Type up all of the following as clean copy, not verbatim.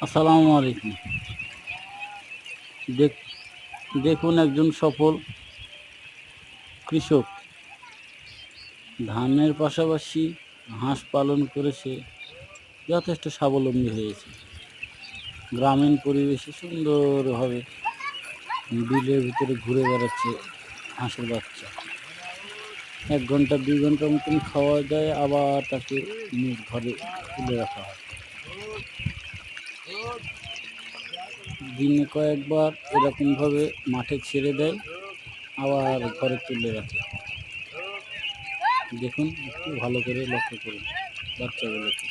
আসসালামু আলাইকুম। দেখ- দেখুন একজন সফল কৃষক ধানের পাশাপাশি হাঁস পালন করে সে যথেষ্ট স্বাবলম্বী হয়েছে। গ্রামীণ পরিবেশে সুন্দরভাবে বিলের ভিতরে ঘুরে বেড়াচ্ছে হাঁসের বাচ্চা। 1 ঘন্টা 2 ঘন্টা মতন খাওয়া যায়, আবার তাকে নিজ ঘরে তুলে রাখা হয়। দিনে কয়েকবার এরকমভাবে মাঠে ছেড়ে দেয়, আবার ঘরে তুলে রাখে। দেখুন, একটু ভালো করে লক্ষ্য করুন বাচ্চাগুলোকে।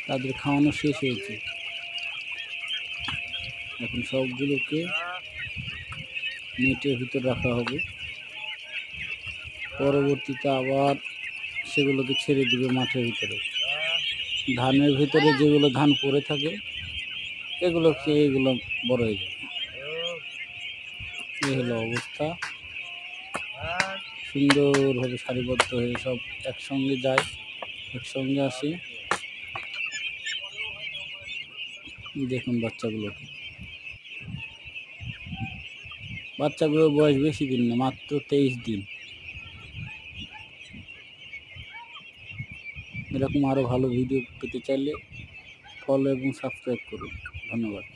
তাদের খাওয়ানো শেষ হয়েছে, এখন সবগুলোকে নেটের ভিতর রাখা হবে। পরবর্তীতে আবার সেগুলোকে ছেড়ে দিবে মাঠের ভিতরে। ধানের ভিতরে যেগুলো ধান পড়ে থাকে এগুলো খেয়ে এগুলো বড় হয়ে যাবে। এই হলো অবস্থা। সুন্দরভাবে সারিবদ্ধ হয়ে সব একসঙ্গে যায়, একসঙ্গে আসে। দেখুন বাচ্চাগুলোর বয়স বেশি দিন না, মাত্র 23 দিন। এরকম আরো ভালো ভিডিও পেতে চাইলে ফলো এবং সাবস্ক্রাইব করুন। ধন্যবাদ।